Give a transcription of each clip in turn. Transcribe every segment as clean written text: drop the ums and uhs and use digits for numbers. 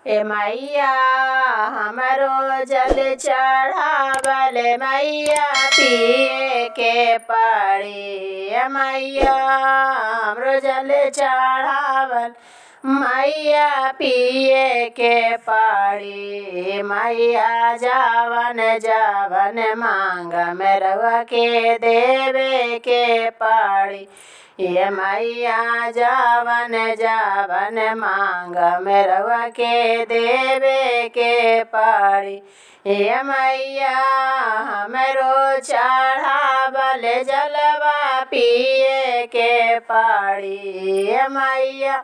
ए मैया हमरो जल चढ़ावल मैया पिए के पड़ी। ए मैया हमरो जल चढ़ावल मैया पिए के पड़ी। मैया जावन जावन मांग में रवा के देवे के पड़ी। ये मैया जावन जावन मांग में रवा के देवे के पड़ी। ये मैया हमरो चढ़ावल जलवा पिए के पड़ी। ये मैया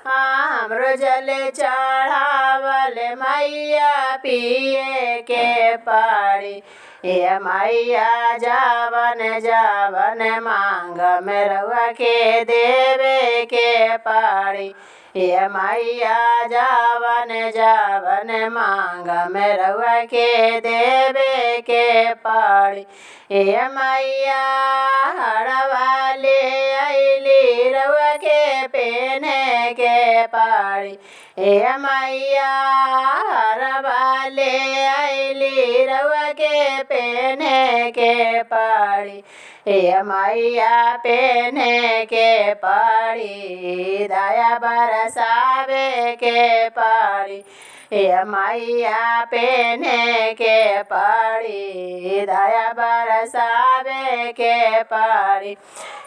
हमरो जल चढ़ावल मैया पिए के पड़ी। ये मैया जावन जावन मांग में रवा के देवे के पड़ी। ये मैया जावन जावन मांग में रवा के देवे के पड़ी। ये मैया हरवा ले अइली रवा के पहने के पड़ी। ये मैया हरवा ले अइली रवा के पहने के पड़ी। ये मैया पहने के पड़ी। दया बरसावे के पड़ी। ये मैया पहने के पड़ी। दया बरसावे के पड़ी।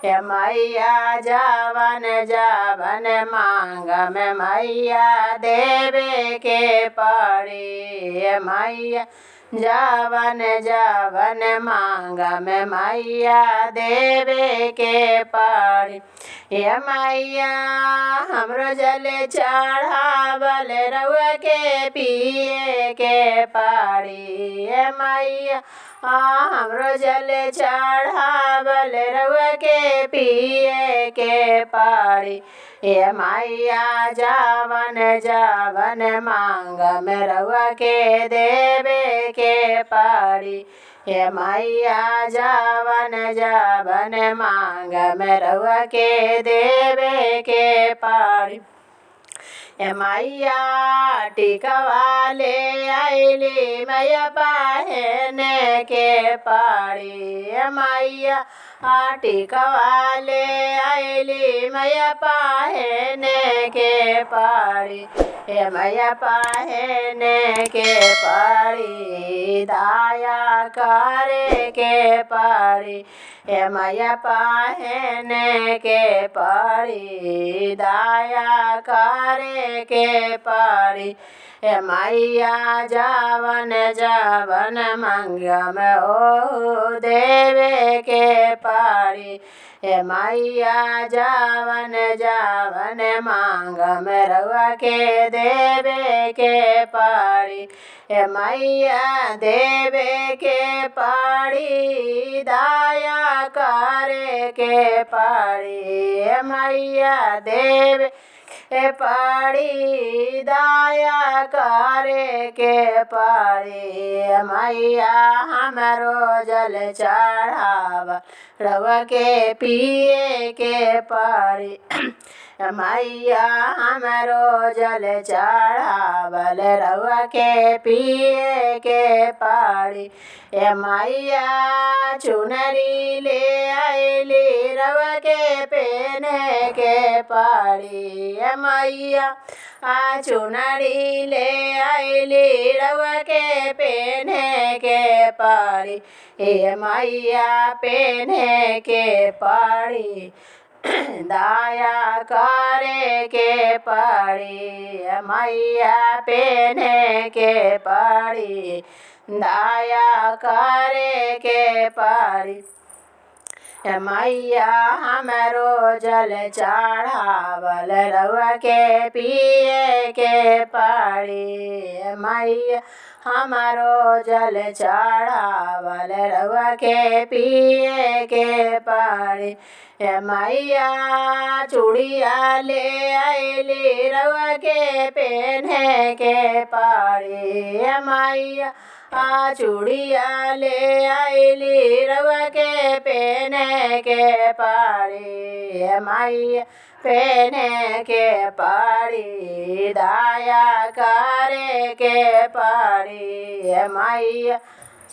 ये मैया जावन जावन मांग में मैया देवे के पड़ी। ये मैया जावन जावन मांग में मैया देवे के पड़ी। ये मैया हमरो जल चढ़ावल रवा के पिए के पड़ी। ये मैया हमरो जल चढ़ावल रवा के पिए के पड़ी। ये मैया जावन जावन मांग में रवा के देवे के पड़ी। ये मैया जावन जावन मांग में रवा के देवे के पड़ी। ये मैया टिकवा ले अइली मैया पहने के पड़ी। ये मैया टिकवा ले अइली मैया पहने के पड़ी। ये मैया पहने के पड़ी। दया करे के पड़ी। ये मैया पहने के पड़ी। दया करे के पड़ी। ये मैया जावन जावन मांग में ओ देवे के पड़ी। ये मैया जावन जावन मांग में रवा के देवे के पड़ी। ये मैया देवे के पड़ी। दया करे के पड़ी। ये मैया देवे के पड़ी। दया करे के पड़ी। मैया हमरो जल चढ़ावा रवा के पिए के पड़ी। मैया हमरो जल चढ़ावल रवा के पिए के पड़ी। ये मैया चुनरी ले अइली रवा के पहने के पड़ी। ये मैया चुनरी ले अइली रवा के पहने के पड़ी। ये मैया पहने के पड़ी। दया करे के पड़ी। मैया पहने के पड़ी। दया करे के पड़ी। मैया हमरो जल चढ़ावल रवा के पिए के पड़ी। मैया हमारो जल चढ़ावल रवा के पिए के पड़ी। मैया चूड़िया ले अइली रवा के पहने के पड़ी। मैया चूड़िया ले अइली रवा के पहने के पड़ी। मैया पेने के पड़ी दया करे के पड़ी मैया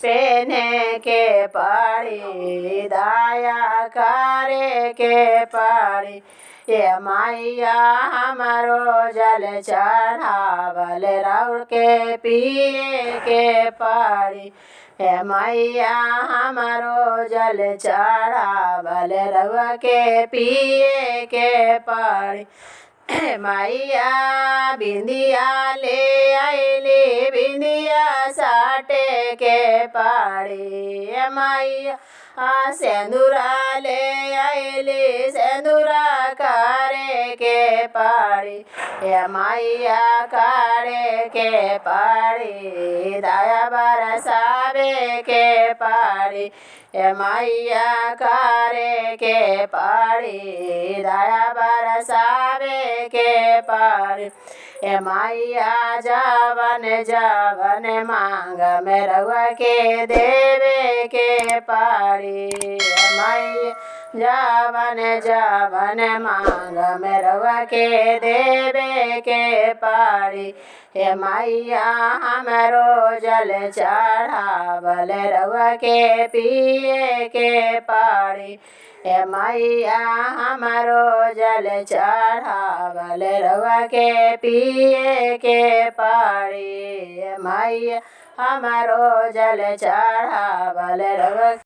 पेने के पड़ी दया करे के पड़ी ये मैया हमारो जल चढ़ावल राउर के पिए के पड़ी हे मैया हमारो जल चढ़ावल रउआ के पिए के पड़ी मैया बिंदिया ले आइली बिंदिया साटे के पड़ी मैया सेंदूरा ले आइली सेंदूरा करे के पड़ी मैया करे के पड़ी दया बरसावे के पड़ी मैया करे के पड़ी दया बरसावे के पड़ी मैया जवन जवन मांग में रउआ के देवे के पड़ी मैया जवन जवन मांग में रउआ के देवे के पड़ी मैया हमरो जल चढ़ावल रउआ के पिए के पड़ी मैया हमारो जल चढ़ावल रउआ के पिए के पड़ी मैया हमारो जल चढ़ावल रउआ